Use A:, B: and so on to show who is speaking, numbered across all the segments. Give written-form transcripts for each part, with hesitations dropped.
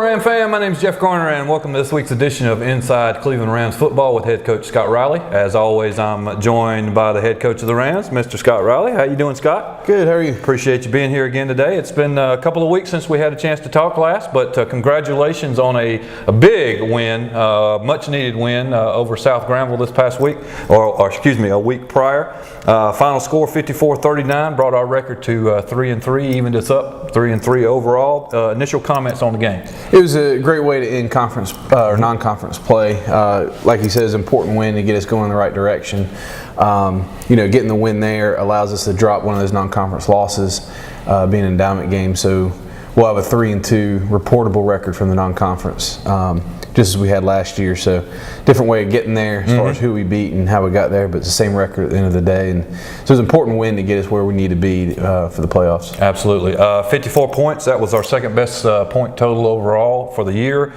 A: Ram fan, my name is Jeff Garner and welcome to this week's edition of Inside Cleveland Rams Football with head coach Scott Riley. As always, I'm joined by the head coach of the Rams, Mr. Scott Riley. How you doing, Scott?
B: Good, how are you?
A: Appreciate you being here again today. It's been a couple of weeks since we had a chance to talk last, but congratulations on a big win, much needed win over South Granville this past week, or excuse me, a week prior. Final score 54-39, brought our record to 3-3, evened us up 3-3 overall. Initial comments on the game.
B: It was a great way to end conference or non-conference play. Like he says, important win to get us going in the right direction. Getting the win there allows us to drop one of those non-conference losses, being an endowment game. So we'll have a 3-2 reportable record from the non-conference, just as we had last year. So different way of getting there as far as who we beat and how we got there, but it's the same record at the end of the day. And so it was an important win to get us where we need to be for the playoffs.
A: Absolutely. 54 points. That was our second best point total overall for the year.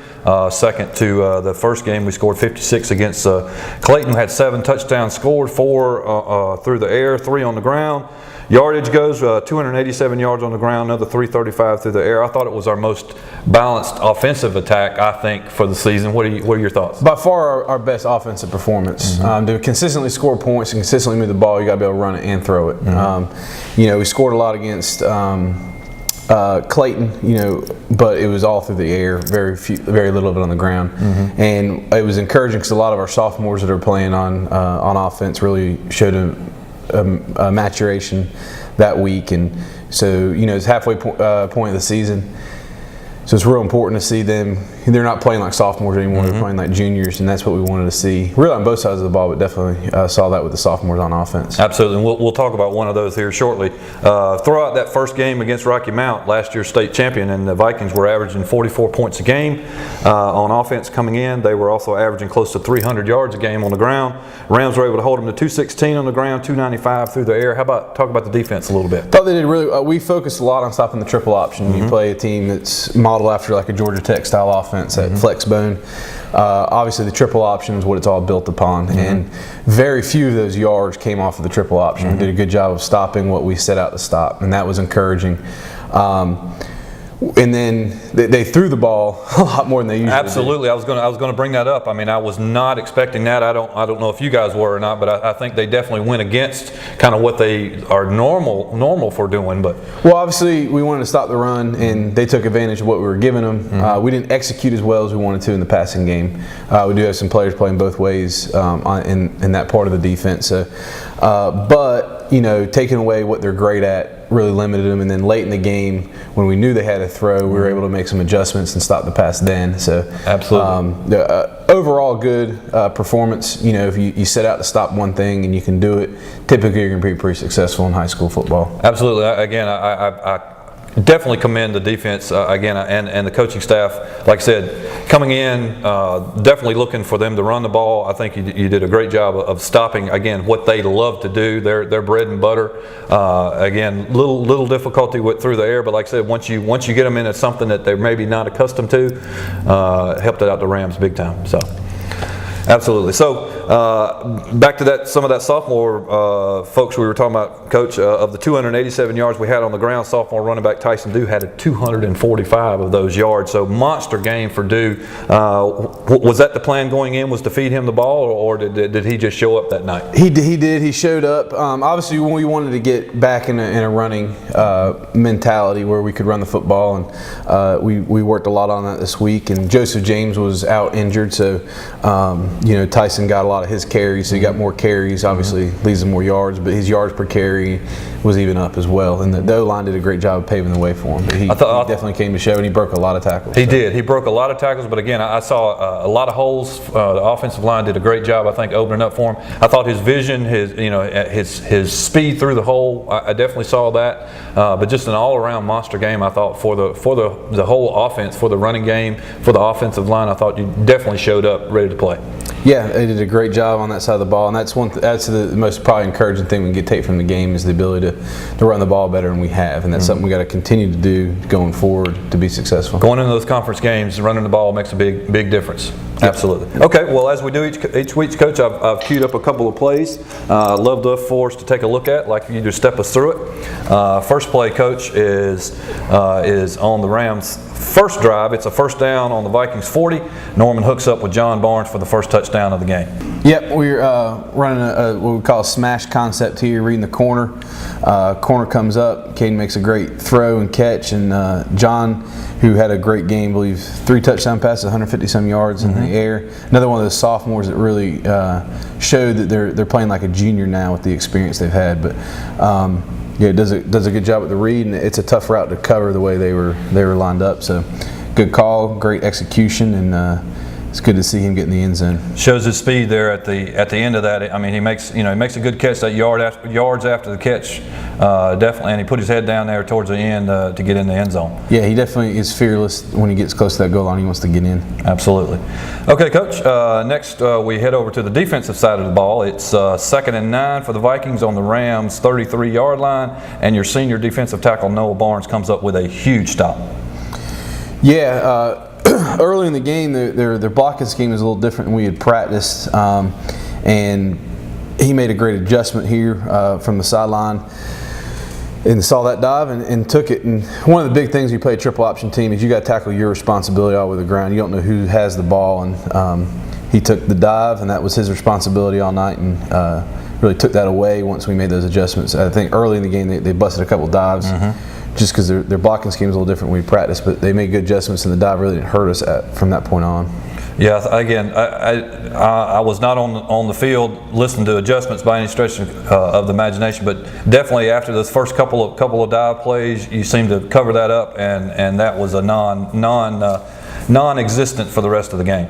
A: Second to the first game, we scored 56 against Clayton. We had 7 touchdowns scored, 4 through the air, 3 on the ground. Yardage goes 287 yards on the ground, another 335 through the air. I thought it was our most balanced offensive attack, I think, for the season. What are your thoughts?
B: By far our best offensive performance. To consistently score points and consistently move the ball, you got to be able to run it and throw it. We scored a lot against Clayton, but it was all through the air, very little of it on the ground. And it was encouraging because a lot of our sophomores that are playing on offense really showed a maturation that week, and so it's halfway point of the season, so it's real important to see them. They're not playing like sophomores anymore, they're playing like juniors, and that's what we wanted to see really on both sides of the ball, but definitely saw that with the sophomores on offense.
A: Absolutely, and we'll talk about one of those here shortly. Throw out that first game against Rocky Mount, last year's state champion, and the Vikings were averaging 44 points a game on offense coming in. They were also averaging close to 300 yards a game on the ground. Rams were able to hold them to 216 on the ground, 295 through the air. Talk about the defense a little bit?
B: Thought they did really. We focused a lot on stopping the triple option. You play a team that's modeled after like a Georgia Tech style offense, that flex bone. Obviously, the triple option is what it's all built upon, and very few of those yards came off of the triple option. We did a good job of stopping what we set out to stop, and that was encouraging. And then they threw the ball a lot more than they usually
A: Absolutely.
B: do.
A: I was going to bring that up. I mean, I was not expecting that. I don't know if you guys were or not, but I think they definitely went against kind of what they are normal for doing. But
B: well, obviously we wanted to stop the run, and they took advantage of what we were giving them. We didn't execute as well as we wanted to in the passing game. We do have some players playing both ways in that part of the defense. So, but taking away what they're great at really limited them, and then late in the game when we knew they had to throw, we were able to make some adjustments and stop the pass then. So
A: absolutely,
B: overall good performance. If you set out to stop one thing and you can do it, typically you're going to be pretty successful in high school football.
A: Absolutely. Again, I definitely commend the defense again and the coaching staff. Like I said, coming in, definitely looking for them to run the ball. I think you did a great job of stopping again what they love to do. Their bread and butter. Again, little difficulty through the air, but like I said, once you get them into something that they're maybe not accustomed to, helped it out the Rams big time. So. Absolutely. So back to some of that sophomore folks we were talking about, Coach. Of the 287 yards we had on the ground, sophomore running back Tyson Dew had 245 of those yards. So monster game for Dew. Was that the plan going in? Was to feed him the ball, or did he just show up that night?
B: He did. He showed up. Obviously, we wanted to get back in a running mentality where we could run the football, and we worked a lot on that this week. And Joseph James was out injured, so. Tyson got a lot of his carries, so he got more carries, obviously leads him more yards, but his yards per carry was even up as well. And the O-line did a great job of paving the way for him. But he definitely came to show, and he broke a lot of tackles.
A: He did. He broke a lot of tackles, but again, I saw a lot of holes. The offensive line did a great job, I think, opening up for him. I thought his vision, his speed through the hole, I definitely saw that. But just an all-around monster game, I thought, for the whole offense, for the running game, for the offensive line. I thought you definitely showed up ready to play.
B: Yeah, they did a great job on that side of the ball, and that's the most probably encouraging thing we can take from the game is the ability to run the ball better than we have, and that's something we got to continue to do going forward to be successful.
A: Going into those conference games, running the ball makes a big difference. Yep. Absolutely. Okay, well, as we do each week, Coach, I've queued up a couple of plays. Love for us to take a look at, like you just step us through it. First play, Coach, is on the Rams' first drive, it's a first down on the Vikings 40. Norman hooks up with John Barnes for the first touchdown of the game.
B: Yep, we're running what we call a smash concept here, reading the corner. Corner comes up, Caden makes a great throw and catch, and John, who had a great game, I believe 3 touchdown passes, 150-some yards in the air. Another one of those sophomores that really showed that they're playing like a junior now with the experience they've had. But yeah, it does a good job at the read, and it's a tough route to cover the way they were lined up. So good call, great execution, and it's good to see him get in the end zone.
A: Shows his speed there at the end of that. I mean, he makes a good catch that yards after the catch, definitely, and he put his head down there towards the end to get in the end zone.
B: Yeah, he definitely is fearless when he gets close to that goal line. He wants to get in.
A: Absolutely. Okay, Coach. Next, we head over to the defensive side of the ball. It's 2nd and 9 for the Vikings on the Rams' 33-yard line, and your senior defensive tackle Noah Barnes comes up with a huge stop.
B: Yeah. Early in the game, their blocking scheme was a little different than we had practiced, and he made a great adjustment here from the sideline and saw that dive and took it. And one of the big things when you play a triple option team is you got to tackle your responsibility all over the ground. You don't know who has the ball, and he took the dive, and that was his responsibility all night, and really took that away once we made those adjustments. I think early in the game they busted a couple dives. Just because their blocking scheme is a little different when we practice, but they made good adjustments, and the dive really didn't hurt us from that point on. Yeah,
A: again, I was not on the field listening to adjustments by any stretch of the imagination, but definitely after those first couple of dive plays, you seemed to cover that up, and that was a non-existent for the rest of the game.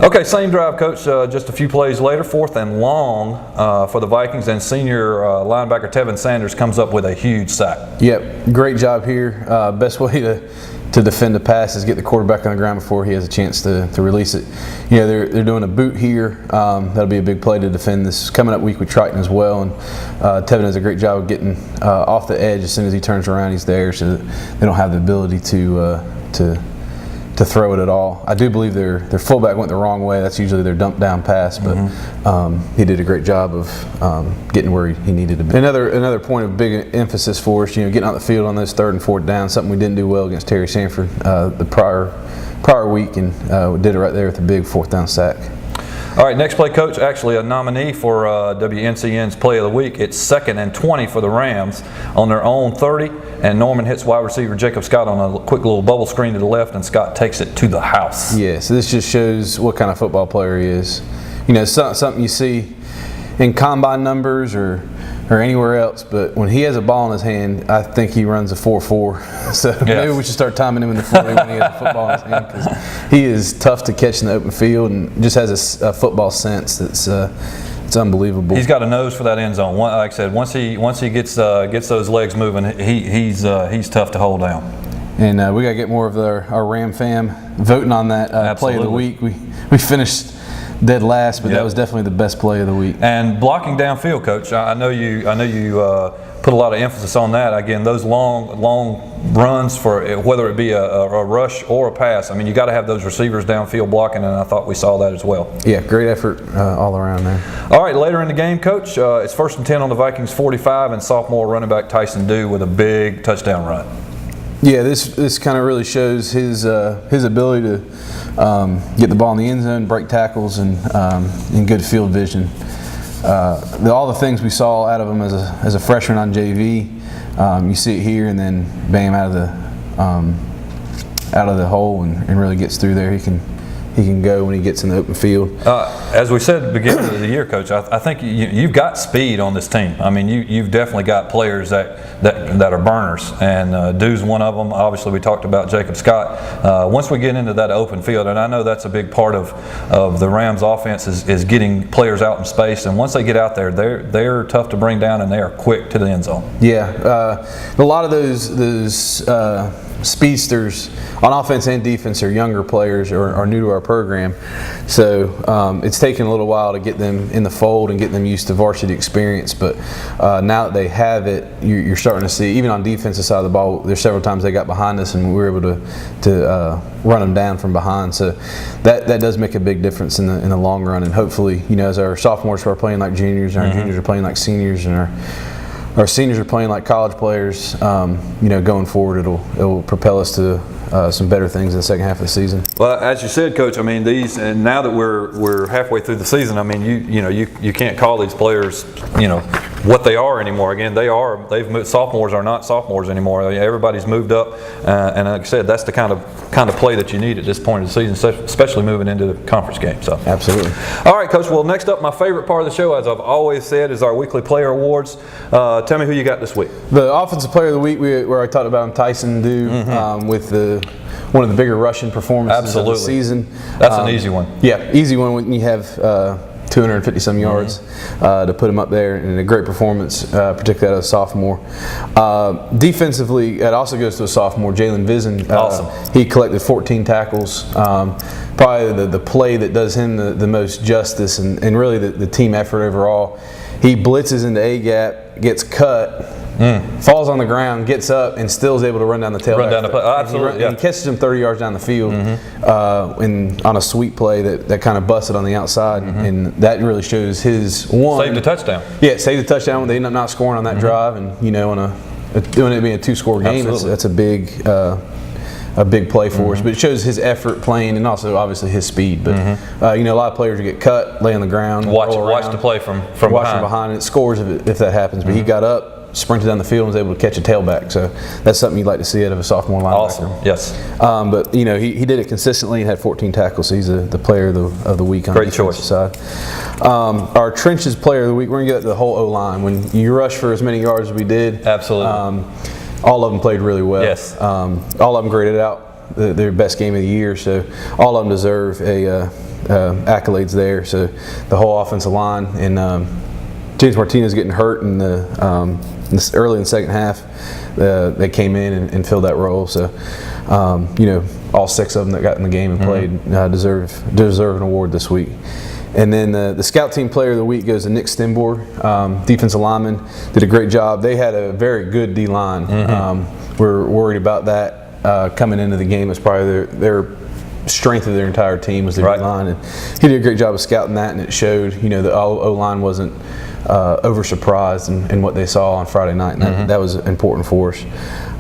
A: Okay, same drive, Coach. Just a few plays later, 4th and long for the Vikings, and senior linebacker Tevin Sanders comes up with a huge sack.
B: Yep, great job here. Best way to defend the pass is get the quarterback on the ground before he has a chance to release it. You know, they're doing a boot here. That'll be a big play to defend this coming up week with Triton as well. And Tevin does a great job of getting off the edge. As soon as he turns around, he's there, so that they don't have the ability to throw it at all. I do believe their fullback went the wrong way. That's usually their dump down pass, but he did a great job of getting where he needed to be. Another point of big emphasis for us, getting out the field on those 3rd and 4th down, something we didn't do well against Terry Sanford the prior week, and we did it right there with a big 4th down sack.
A: All right, next play, Coach, actually a nominee for WNCN's Play of the Week. It's 2nd and 20 for the Rams on their own 30, and Norman hits wide receiver Jacob Scott on a quick little bubble screen to the left, and Scott takes it to the house.
B: Yeah, so this just shows what kind of football player he is. Something you see in combine numbers or anywhere else, but when he has a ball in his hand, I think he runs a 4.4. So maybe we should start timing him in the 40 when he has a football in his hand, because he is tough to catch in the open field and just has a football sense that's it's unbelievable.
A: He's got a nose for that end zone. Like I said, once he gets those legs moving, he's tough to hold down.
B: And we got to get more of our Ram fam voting on that play of the week. We finished dead last, but that was definitely the best play of the week.
A: And blocking downfield, Coach. I know you put a lot of emphasis on that. Again, those long runs for whether it be a rush or a pass. I mean, you got to have those receivers downfield blocking, and I thought we saw that as well.
B: Yeah, great effort all around there.
A: All right, later in the game, Coach, it's 1st and 10 on the Vikings 45, and sophomore running back Tyson Dew with a big touchdown run.
B: Yeah, this kind of really shows his ability to get the ball in the end zone, break tackles, and good field vision. All the things we saw out of him as a freshman on JV, you see it here, and then bam, out of the hole and really gets through there. He can go when he gets in the open field.
A: As we said at the beginning of the year, Coach, I think you've got speed on this team. I mean, you've definitely got players that are burners, and Dew's one of them. Obviously, we talked about Jacob Scott. Once we get into that open field, and I know that's a big part of the Rams' offense is getting players out in space, and once they get out there, they're tough to bring down, and they are quick to the end zone.
B: Yeah, a lot of those speedsters on offense and defense are younger players or are new to our program, so it's taken a little while to get them in the fold and get them used to varsity experience, but now that they have it, you're starting to see, even on defensive side of the ball, there's several times they got behind us and we were able to run them down from behind, so that does make a big difference in the long run, and hopefully, as our sophomores are playing like juniors and our juniors are playing like seniors and our seniors are playing like college players, going forward, it'll propel us to some better things in the second half of the season.
A: Well, as you said, Coach, I mean, these, and now that we're halfway through the season, I mean, you can't call these players, what they are anymore. Again, they've moved. Sophomores are not sophomores anymore. Everybody's moved up, and like I said, that's the kind of play that you need at this point of the season, especially moving into the conference game. So
B: absolutely.
A: All right, Coach. Well, next up, my favorite part of the show, as I've always said, is our weekly player awards. Tell me who you got this week.
B: The offensive player of the week, where I talked about him, Tyson Dew, with one of the bigger rushing performances of the season.
A: That's an easy one.
B: Yeah, easy one when you have 250 some yards to put him up there, and a great performance, particularly out of a sophomore. Defensively, it also goes to a sophomore, Jalen Vizen.
A: Awesome.
B: He collected 14 tackles. Probably the play that does him the most justice, and really the team effort overall. He blitzes into A-gap, gets cut, falls on the ground, gets up, and still is able to run down the tailback.
A: Run down the play. Absolutely,
B: and he catches him 30 yards down the field on a sweep play that kind of busted on the outside, and that really shows his one.
A: Saved a touchdown.
B: Yeah, saved a touchdown. They end up not scoring on that drive, and doing it being a 2-score game, that's a big play for us. But it shows his effort playing, and also obviously his speed. But a lot of players get cut, lay on the ground,
A: watch the play from
B: behind, and it scores if that happens. But he got up, sprinted down the field, and was able to catch a tailback. So that's something you'd like to see out of a sophomore linebacker.
A: Awesome. Yes.
B: But he did it consistently and had 14 tackles. So he's the player of the week on the defensive side. Our trenches player of the week. We're gonna get the whole O-line. When you rush for as many yards as we did,
A: absolutely.
B: All of them played really well.
A: Yes.
B: All of them graded out their best game of the year. So all of them deserve accolades there. So the whole offensive line, and James Martinez getting hurt early in the second half. They came in and filled that role. So all 6 of them that got in the game and played deserve an award this week. And then the scout team player of the week goes to Nick Stenbor, defensive lineman. Did a great job. They had a very good D-line. We're worried about that coming into the game. It's probably their strength of their entire team was their D-line. And he did a great job of scouting that, and it showed, the O-line wasn't over surprised in what they saw on Friday night, and that was important for us.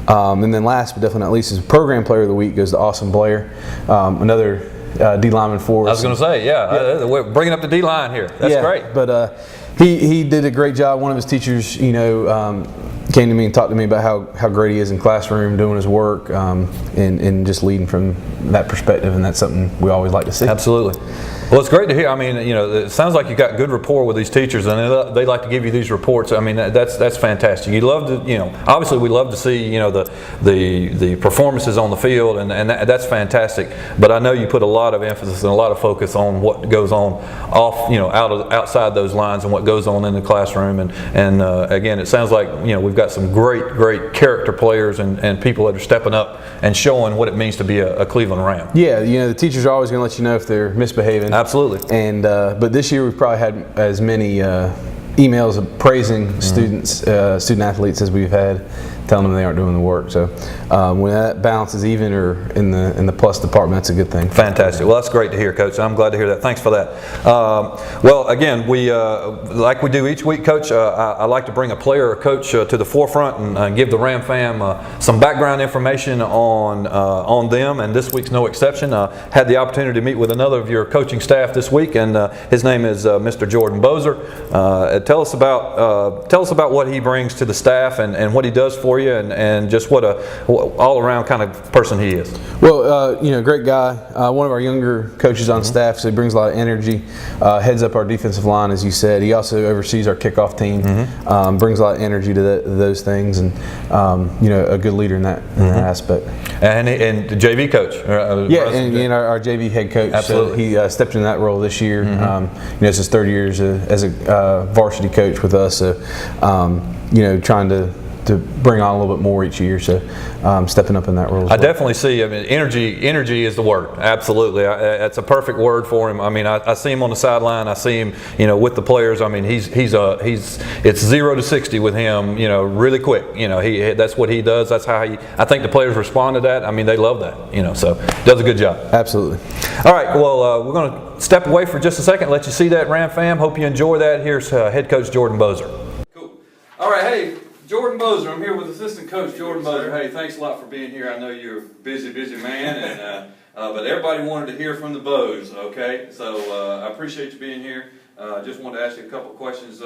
B: And then last but definitely not least, is program player of the week goes to Austin Blair, another D lineman for us.
A: I was going to say, we're bringing up the D line here. That's great.
B: But he did a great job. One of his teachers, came to me and talked to me about how great he is in classroom, doing his work, and just leading from that perspective, and that's something we always like to see.
A: Absolutely. Well, it's great to hear. I mean, it sounds like you got good rapport with these teachers, and they like to give you these reports. I mean, that's fantastic. You love to, obviously we love to see, the performances on the field, and that's fantastic. But I know you put a lot of emphasis and a lot of focus on what goes on outside those lines and what goes on in the classroom. And again, it sounds like we've got some great character players and people that are stepping up and showing what it means to be a Cleveland Ram.
B: Yeah, the teachers are always going to let you know if they're misbehaving.
A: Absolutely.
B: And but this year we've probably had as many emails of praising student athletes as we've had, telling them they aren't doing the work. So when that balance is even or in the plus department, that's a good thing.
A: Fantastic. Well, that's great to hear, Coach. I'm glad to hear that. Thanks for that. Well, again, we like we do each week, Coach. I like to bring a player or coach to the forefront and give the Ram fam some background information on them. And this week's no exception. Had the opportunity to meet with another of your coaching staff this week, and his name is Mr. Jordan Boser. Tell us about what he brings to the staff and what he does for you, and just what all-around kind of person he is.
B: Well, great guy. One of our younger coaches on staff, so he brings a lot of energy. Heads up our defensive line, as you said. He also oversees our kickoff team. Brings a lot of energy to those things, and a good leader in that aspect.
A: And the JV coach.
B: And our JV head coach.
A: Absolutely.
B: He stepped into that role this year. It's his third year as a varsity coach with us. So, trying to bring on a little bit more each year, so stepping up in that role as well.
A: I definitely see. I mean, energy is the word. Absolutely, that's a perfect word for him. I mean, I see him on the sideline. I see him, with the players. I mean, he's it's 0 to 60 with him, really quick. That's what he does. That's how I think the players respond to that. I mean, they love that. So does a good job.
B: Absolutely.
A: All right. Well, we're going to step away for just a second. Let you see that, Ram fam. Hope you enjoy that. Here's head coach Jordan Boser. Cool. All right. Hey, Jordan Boser. I'm here with assistant coach Jordan Boser. Hey, thanks a lot for being here. I know you're a busy man, and but everybody wanted to hear from the Bows. Okay, so I appreciate you being here. Just wanted to ask you a couple questions.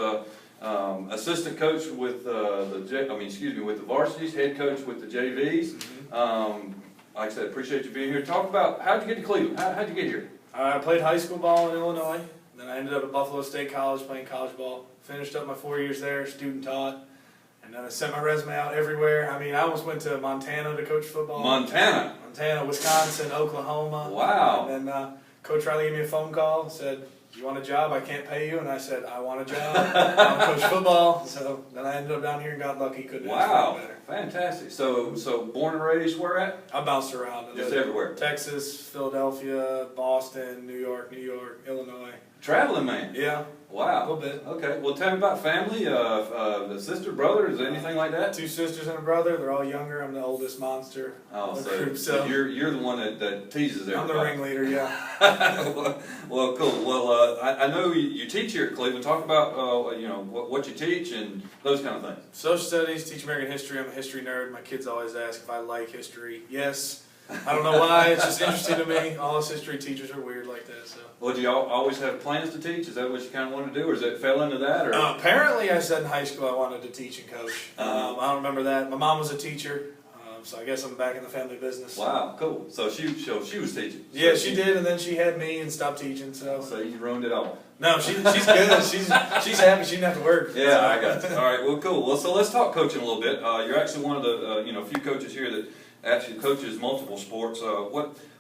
A: Assistant coach with with the varsities, head coach with the JVs. Like I said, appreciate you being here. Talk about how'd you get to Cleveland? How'd you get here?
C: I played high school ball in Illinois. Then I ended up at Buffalo State College playing college ball. Finished up my 4 years there, student taught. And then I sent my resume out everywhere. I mean, I almost went to Montana to coach football.
A: Montana,
C: Wisconsin, Oklahoma.
A: Wow.
C: And then Coach Riley gave me a phone call and said, "You want a job? I can't pay you." And I said, "I want a job. I want to coach football." So then I ended up down here and got lucky. Couldn't ask for better.
A: Fantastic. So born and raised where at?
C: I bounced around.
A: Just everywhere.
C: Texas, Philadelphia, Boston, New York, Illinois.
A: Traveling man.
C: Yeah.
A: Wow.
C: A little bit.
A: Okay. Well, tell me about family. The sister, brothers, anything like that?
C: 2 sisters and a brother. They're all younger. I'm the oldest monster.
A: Oh,
C: of the group,
A: so you're the one that teases everybody.
C: I'm the ringleader. Yeah.
A: Well, cool. Well, I know you teach here at Cleveland. Talk about what you teach and those kind of things.
C: Social studies, teach American history. I'm a history nerd. My kids always ask if I like history. Yes. I don't know why. It's just interesting to me. All us history teachers are weird like that. So.
A: Well, do you always have plans to teach? Is that what you kind of want to do, or is it fell into that? Or
C: apparently, I said in high school I wanted to teach and coach. I don't remember that. My mom was a teacher, so I guess I'm back in the family business.
A: Wow, cool. So she was teaching.
C: Yeah, she did, and then she had me and stopped teaching. So
A: you ruined it all.
C: No, she's good. She's happy. She didn't have to work.
A: Yeah, I got you. All right, well, cool. Well, so let's talk coaching a little bit. You're actually one of the few coaches here that actually coaches multiple sports.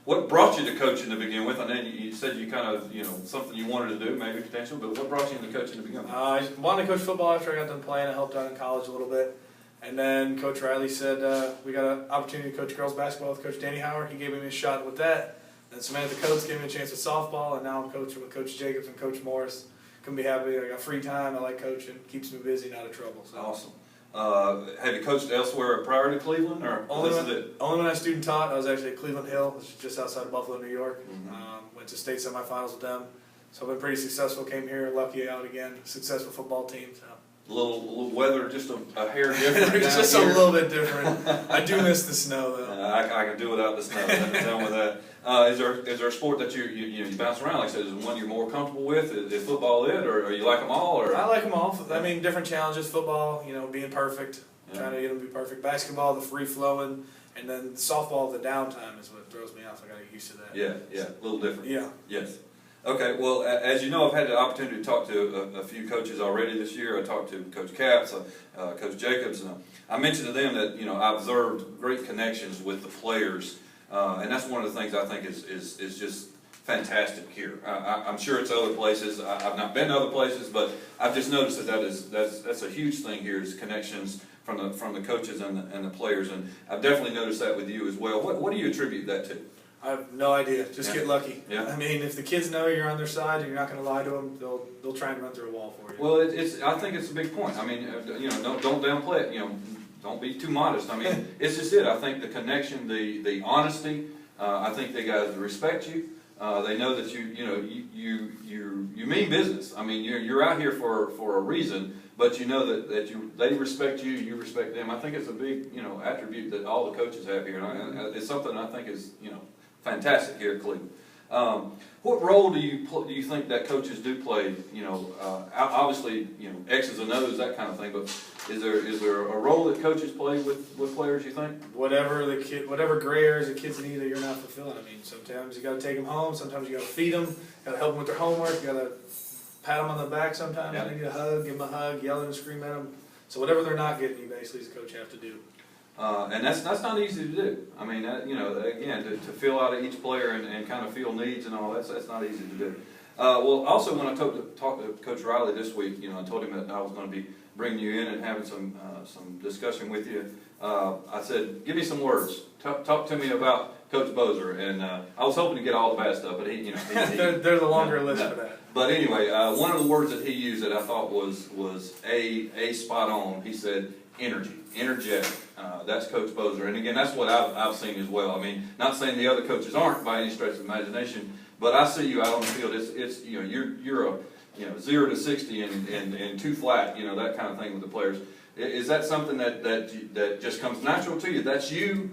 A: What brought you to coaching to begin with? I know you said you kind of something you wanted to do, maybe potential, but what brought you into coaching to begin with?
C: I wanted to coach football after I got done playing. I helped out in college a little bit. And then Coach Riley said, we got an opportunity to coach girls basketball with Coach Danny Howard. He gave me a shot with that. Then Samantha Coates gave me a chance with softball, and now I'm coaching with Coach Jacobs and Coach Morris. Couldn't be happy. I got free time. I like coaching. Keeps me busy, not out of trouble. So.
A: Awesome. Have you coached elsewhere prior to Cleveland, or
C: only when I student taught? I was actually at Cleveland Hill, which is just outside of Buffalo, New York. Went to state semifinals with them. So I've been pretty successful. Came here, lucky out again. Successful football team. So.
A: A little weather, just a hair different.
C: It's just a little bit different. I do miss the snow though.
A: I can do without the snow. I'm done with that. Is there a sport that you bounce around? Like I said, is one you're more comfortable with? Is football it, or you like them all? Or
C: I like them all. I mean, different challenges. Football, being perfect, trying to get them to be perfect. Basketball, the free flowing, and then softball, the downtime is what throws me off. I got to get used to that.
A: Yeah, a little different.
C: Yeah.
A: Yes. Okay, well, as you know, I've had the opportunity to talk to a few coaches already this year. I talked to Coach Capps, Coach Jacobs, and I mentioned to them that I observed great connections with the players, and that's one of the things I think is just fantastic here. I'm sure it's other places. I've not been to other places, but I've just noticed that's a huge thing here is connections from the coaches and the players, and I've definitely noticed that with you as well. What do you attribute that to?
C: I have no idea. Just get lucky.
A: Yeah.
C: I mean, if the kids know you're on their side and you're not going to lie to them, they'll try and run through a wall for you.
A: Well, I think it's a big point. I mean, don't downplay it. Don't be too modest. I mean, it's just it. I think the connection, the honesty. I think they guys respect you. They know that you mean business. I mean, you're out here for a reason, but you know that they respect you. You respect them. I think it's a big attribute that all the coaches have here, and it's something I think is fantastic here at Cleveland. What role do you think that coaches do play? Obviously, X's and O's, that kind of thing. But is there a role that coaches play with players? You think?
C: Whatever gray areas the kids need that you're not fulfilling. I mean, sometimes you got to take them home. Sometimes you got to feed them. Got to help them with their homework. You got to pat them on the back. Sometimes they need a hug. Give them a hug. Yell and scream at them. So whatever they're not getting, you basically as a coach have to do.
A: And that's not easy to do. I mean, again, to fill out each player and kind of feel needs and all that's not easy to do. Well, also when I talked to Coach Riley this week, I told him that I was going to be bringing you in and having some discussion with you. I said, give me some words. Talk to me about Coach Boser. And I was hoping to get all the bad stuff, but
C: there's a longer list for that.
A: But anyway, one of the words that he used that I thought was a spot on. He said energy, energetic. That's Coach Boser, and again, that's what I've seen as well. I mean, not saying the other coaches aren't by any stretch of imagination, but I see you out on the field. It's you're a 0 to 60 and 2 flat, that kind of thing with the players. Is that something that just comes natural to you? That's you?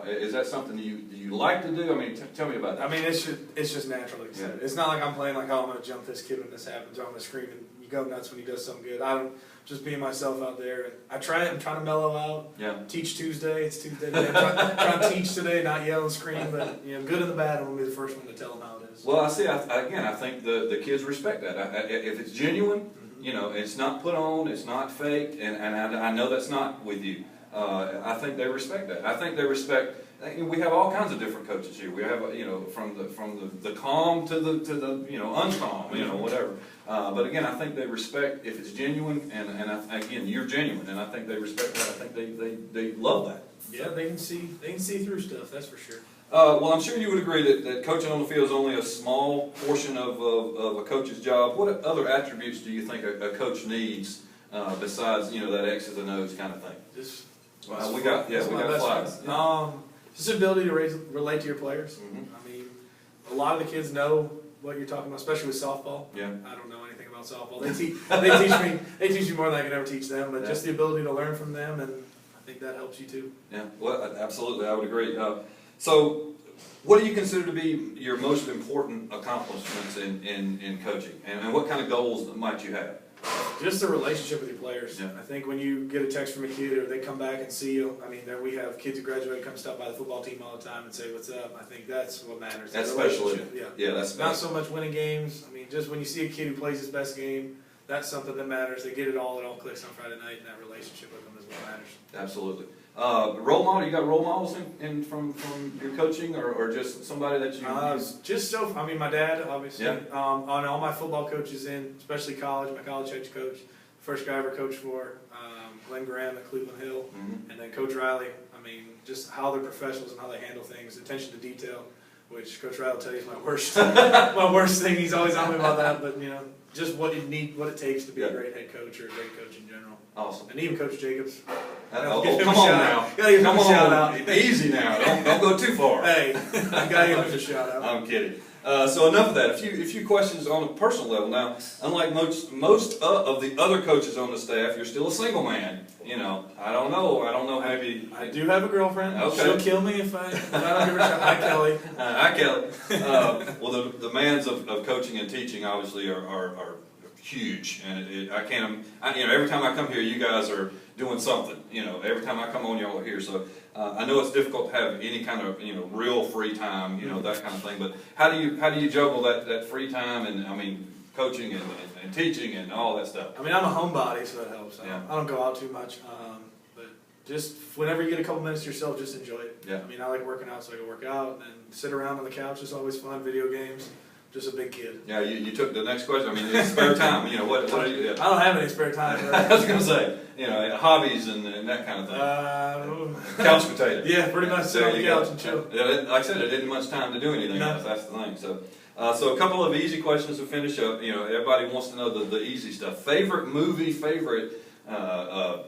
A: Is that something you like to do? I mean, tell me about that.
C: I mean, it's just natural, like you said. It's not like I'm playing like, oh, I'm going to jump this kid when this happens, or I'm going to scream and you go nuts when he does something good. I don't, just being myself out there. And I'm trying to mellow out.
A: Yeah.
C: Teach Tuesday. It's Tuesday today. I'm trying to teach today, not yell and scream, but good and the bad, I'm going to be the first one to tell them how it is.
A: Well, I think the kids respect that. If it's genuine, it's not put on, it's not faked, and I know that's not with you. I think they respect that. I think they respect. We have all kinds of different coaches here. We have from the calm to the uncalm, whatever. But again, I think they respect if it's genuine, and again, you're genuine, and I think they respect that. I think they love that.
C: Yeah, they can see through stuff. That's for sure.
A: Well, I'm sure you would agree that coaching on the field is only a small portion of a coach's job. What other attributes do you think a coach needs besides that X's and O's kind of thing? We got flags.
C: Just the ability to relate to your players.
A: Mm-hmm.
C: I mean, a lot of the kids know what you're talking about, especially with softball.
A: Yeah.
C: I don't know anything about softball. They teach me more than I can ever teach them, but just the ability to learn from them, and I think that helps you too.
A: Yeah, well, absolutely, I would agree. So, what do you consider to be your most important accomplishments in coaching, and what kind of goals might you have?
C: Just the relationship with your players.
A: Yeah.
C: I think when you get a text from a kid or they come back and see you, I mean, we have kids who graduate come stop by the football team all the time and say, what's up? I think that's what matters.
A: That's special.
C: Yeah,
A: that's
C: not so much winning games. I mean, just when you see a kid who plays his best game, that's something that matters. They get it all clicks on Friday night, and that relationship with them is what matters.
A: Absolutely. Role model, you got role models from your coaching, or just somebody that you...
C: my dad, obviously.
A: Yeah.
C: On all my football coaches especially college, my college head coach, first guy I ever coached for, Glenn Graham at Cleveland Hill,
A: Mm-hmm.
C: and then Coach Riley. I mean, just how they're professionals and how they handle things, attention to detail, which Coach Riley will tell you is my worst, my worst thing. He's always on me about that, but just what it takes to be a great head coach or a great coach in general.
A: Awesome.
C: And even Coach Jacobs.
A: Come on now.
C: Come on.
A: Easy now. Don't go too far.
C: Hey, I gotta give him a shout out.
A: I'm kidding. So enough of that. A few questions on a personal level. Now, unlike most of the other coaches on the staff, you're still a single man. I don't know. Maybe
C: I do have a girlfriend.
A: Okay.
C: She'll kill me if I don't give her a shot. Hi, Kelly.
A: Hi, Kelly. Well, the demands of coaching and teaching obviously are huge, and I can't. Every time I come here, you guys are doing something. Every time I come on, y'all are here. So I know it's difficult to have any kind of real free time, that kind of thing. But how do you juggle that free time and coaching and teaching and all that stuff?
C: I'm a homebody, so that helps.
A: Yeah.
C: I don't go out too much, but just whenever you get a couple minutes to yourself, just enjoy it.
A: Yeah.
C: I like working out, so I can work out and sit around on the couch. It's always fun. Video games. Just a big kid.
A: Yeah, you took the next question. It's spare time. What do you do?
C: I don't have any spare time.
A: I was going to say, hobbies and that kind of thing. Couch potato.
C: Yeah, pretty much sit on the couch and chill.
A: Like I said, there didn't much time to do anything else. That's the thing. So a couple of easy questions to finish up. Everybody wants to know the easy stuff. Favorite movie, favorite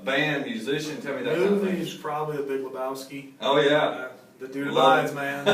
A: band, musician. Tell me that.
C: Movie is probably The Big Lebowski.
A: Oh yeah.
C: The Dude Abides, man.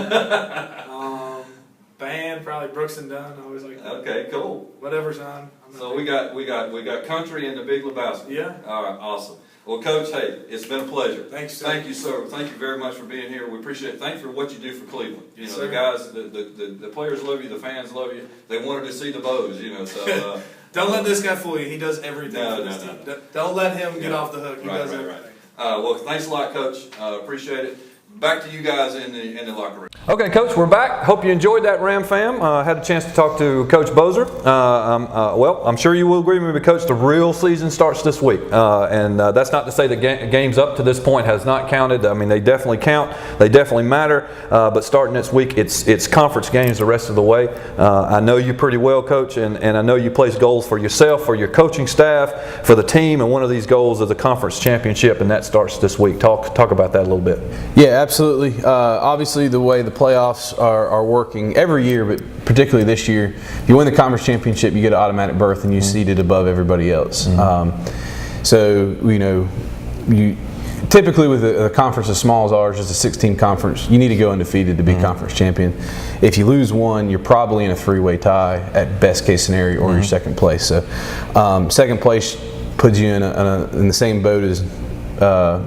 C: Band probably Brooks and Dunn. I always like that.
A: Okay, cool.
C: Whatever's on.
A: So we got country and The Big Lebowski.
C: Yeah.
A: All right, awesome. Well, Coach, hey, it's been a pleasure.
C: Thanks, sir.
A: Thank you, sir. Thank you very much for being here. We appreciate it. Thank you for what you do for Cleveland.
C: Sir.
A: The guys, the players love you. The fans love you. They wanted to see the Bows. So.
C: Don't let this guy fool you. He does everything for this team.
A: No.
C: Don't let him get off the hook. He does everything.
A: Well, thanks a lot, Coach. Appreciate it. Back to you guys in the locker room.
D: Okay, Coach, we're back. Hope you enjoyed that, Ram fam. Had a chance to talk to Coach Boser. I'm sure you will agree with me, Coach, the real season starts this week. And that's not to say the games up to this point has not counted. They definitely count. They definitely matter. But starting this week, it's conference games the rest of the way. I know you pretty well, Coach, and I know you place goals for yourself, for your coaching staff, for the team, and one of these goals is a conference championship, and that starts this week. Talk about that a little bit.
B: Yeah, absolutely. Obviously, the way the playoffs are working every year, but particularly this year, if you win the conference championship, you get an automatic berth and you're seated above everybody else. You typically with a conference as small as ours, just a 16 conference, you need to go undefeated to be conference champion. If you lose one, you're probably in a three-way tie at best case scenario, or you're second place. So second place puts you in the same boat as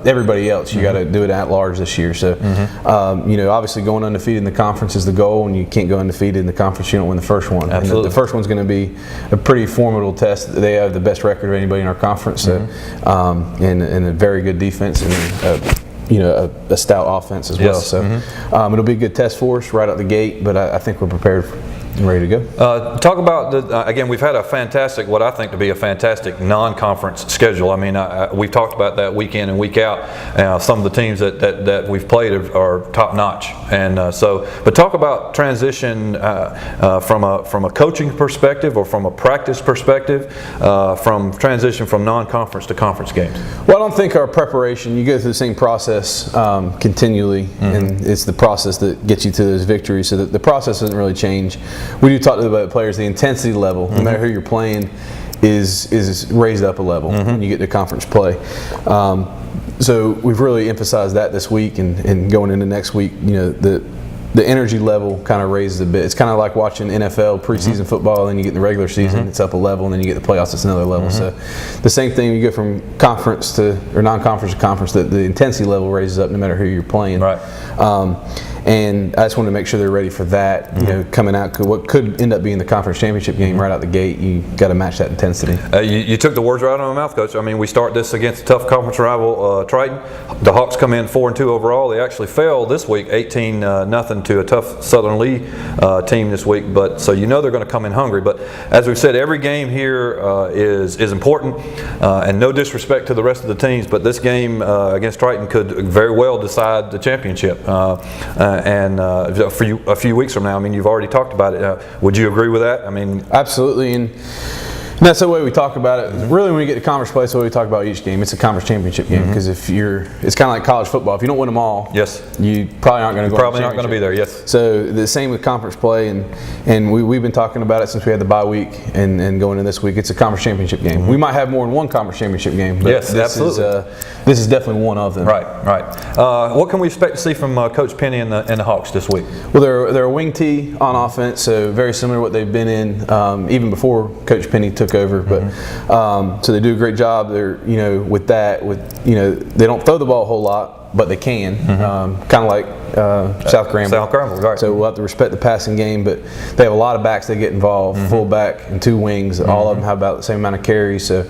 B: everybody else. You got to do it at large this year. So, obviously going undefeated in the conference is the goal, and you can't go undefeated in the conference. You don't win the first one.
A: Absolutely.
B: And the first one's going to be a pretty formidable test. They have the best record of anybody in our conference, so, and a very good defense and a stout offense as well.
A: Yes.
B: So it'll be a good test for us right out the gate. But I think we're prepared and ready to go.
A: Talk about again, we've had a fantastic, what I think to be a fantastic non-conference schedule. I mean, we've talked about that week in and week out. Some of the teams that we've played are top notch, and but talk about transition from a coaching perspective or from a practice perspective, from transition from non-conference to conference games.
B: Well, I don't think our preparation, you go through the same process continually, and it's the process that gets you to those victories. So the process doesn't really change. We do talk to the players. The intensity level, no matter who you're playing, is raised up a level when you get to conference play. So we've really emphasized that this week, and going into next week, the energy level kind of raises a bit. It's kind of like watching NFL preseason football, and then you get in the regular season, it's up a level, and then you get the playoffs, it's another level. So the same thing, you go from conference or non-conference to conference, the intensity level raises up no matter who you're playing.
A: Right.
B: And I just wanted to make sure they're ready for that. Coming out, what could end up being the conference championship game right out the gate, you got to match that intensity.
A: You took the words right out of my mouth, Coach. I mean, we start this against a tough conference rival, Triton. The Hawks come in 4-2 overall. They actually fell this week, 18-0 to a tough Southern Lee team this week. But so they're going to come in hungry. But as we've said, every game here is important, and no disrespect to the rest of the teams, but this game against Triton could very well decide the championship. And a few weeks from now, I mean, you've already talked about it. Would you agree with that? I mean,
B: absolutely. And that's the way we talk about it. Really, when we get to conference play, that's the way we talk about each game. It's a conference championship game, because it's kind of like college football. If you don't win them all,
A: yes,
B: you probably aren't going to go.
A: Probably not going to be there. Yes.
B: So the same with conference play, and we've been talking about it since we had the bye week and going into this week. It's a conference championship game. We might have more than one conference championship game, but
A: yes, absolutely.
B: This is definitely one of them.
A: Right. What can we expect to see from Coach Penny and the Hawks this week?
B: Well, they're a wing tee on offense, so very similar to what they've been in even before Coach Penny took over. But so they do a great job. They're with that. They don't throw the ball a whole lot, but they can. Kind of like South Granville.
A: Right.
B: So we'll have to respect the passing game, but they have a lot of backs that get involved, fullback and two wings. All of them have about the same amount of carries, so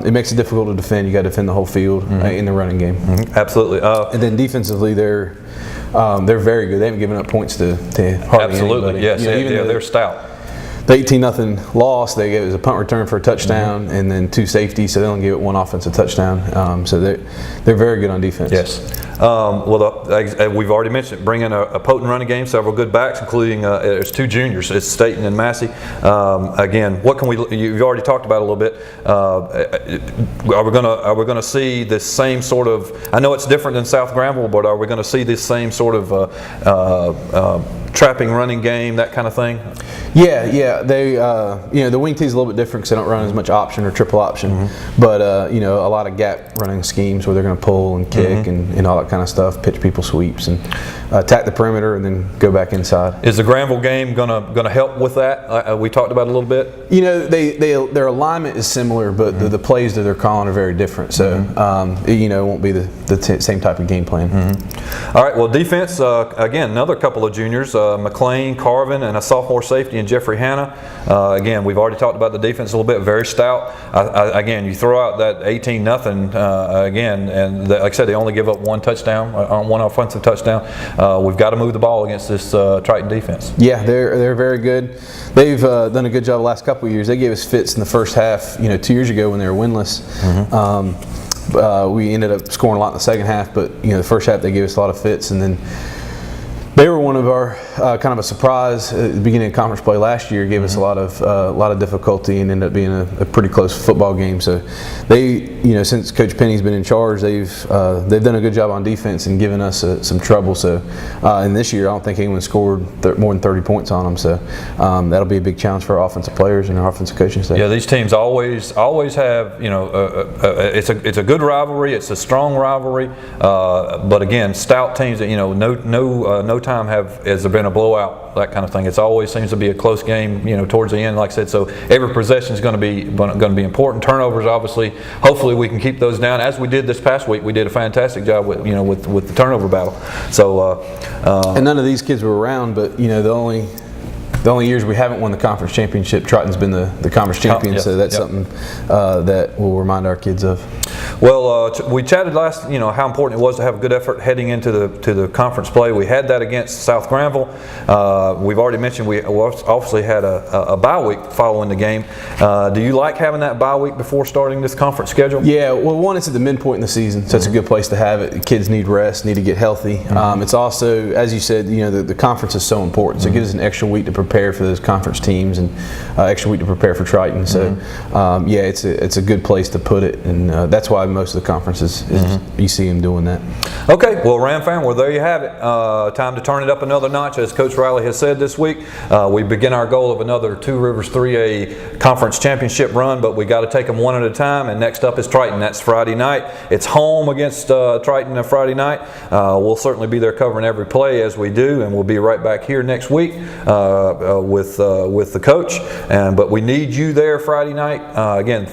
B: it makes it difficult to defend. You got to defend the whole field in the running game.
A: Absolutely.
B: And then defensively, they're very good. They haven't given up points to hardly anybody.
A: Yes. They're stout.
B: The 18-0 loss, they gave it as a punt return for a touchdown, and then two safeties, so they only gave it one offensive touchdown. So they're very good on defense.
A: Yes. We've already mentioned bringing a potent running game, several good backs, including there's two juniors. It's Staten and Massey. Again, what can you've already talked about a little bit. Are we going to see this same sort of? I know it's different than South Granville, but are we going to see this same sort of trapping running game, that kind of thing?
B: Yeah. They, the wing tee is a little bit different because they don't run as much option or triple option, but a lot of gap running schemes where they're going to pull and kick and all that kind of stuff, pitch people sweeps and attack the perimeter and then go back inside.
A: Is the Granville game going to help with that? We talked about it a little bit.
B: Their alignment is similar, but the plays that they're calling are very different. So it won't be the same type of game plan.
A: All right. Well, defense again, another couple of juniors, McLean, Carvin, and a sophomore safety in Jeffrey Hanna. Again, we've already talked about the defense a little bit. Very stout. Again, you throw out that 18-0 again, and like I said, they only give up one touchdown, one offensive touchdown. We've got to move the ball against this Triton defense.
B: Yeah, they're very good. They've done a good job the last couple of years. They gave us fits in the first half. 2 years ago when they were winless. We ended up scoring a lot in the second half, but the first half they gave us a lot of fits, and then they were one of our kind of a surprise at the beginning of conference play last year. Gave us a lot of difficulty and ended up being a pretty close football game. So they, since Coach Penny's been in charge, they've done a good job on defense and given us some trouble. So and this year I don't think anyone scored more than 30 points on them. So that'll be a big challenge for our offensive players and our offensive coaching staff.
A: Yeah, these teams always have it's a good rivalry. It's a strong rivalry, but again, stout teams that no time time has there been a blowout, that kind of thing. It always seems to be a close game, towards the end, like I said. So every possession is going to be important. Turnovers, obviously, hopefully we can keep those down, as we did this past week. We did a fantastic job with the turnover battle. So
B: and none of these kids were around, but the only years we haven't won the conference championship, Triton's been the conference champion.
A: Yes,
B: so that's something that we'll remind our kids of.
A: Well, we chatted last, how important it was to have a good effort heading into the conference play. We had that against South Granville. We've already mentioned we obviously had a bye week following the game. Do you like having that bye week before starting this conference schedule?
B: Yeah, well, one, it's at the midpoint in the season, so it's a good place to have it. Kids need rest, need to get healthy. It's also, as you said, the conference is so important. So it gives us an extra week to prepare for those conference teams and extra week to prepare for Triton. So yeah, it's a good place to put it, and that's why most of the conferences you see them doing that.
A: Okay, well, Ram fan, well, there you have it. Time to turn it up another notch, as Coach Riley has said this week. We begin our goal of another Two Rivers 3A conference championship run, but we got to take them one at a time. And next up is Triton. That's Friday night. It's home against Triton on Friday night. We'll certainly be there covering every play as we do, and we'll be right back here next week with the coach. But we need you there Friday night. Again,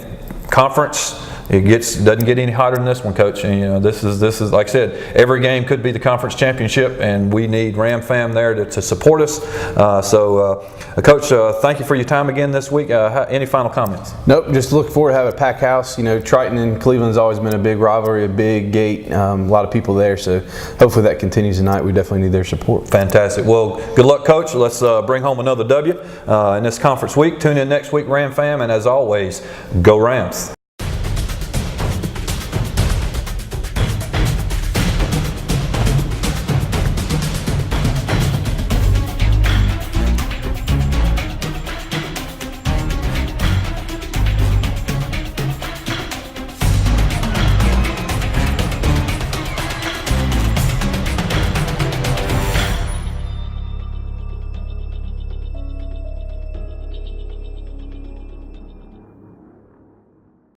A: conference. It doesn't get any hotter than this one, Coach. And, this is like I said, every game could be the conference championship, and we need Ram Fam there to support us. Coach, thank you for your time again this week. Any final comments?
B: Nope. Just look forward to have a packed house. Triton and Cleveland's always been a big rivalry, a big gate, a lot of people there. So hopefully that continues tonight. We definitely need their support.
A: Fantastic. Well, good luck, Coach. Let's bring home another W in this conference week. Tune in next week, Ram Fam, and as always, go Rams.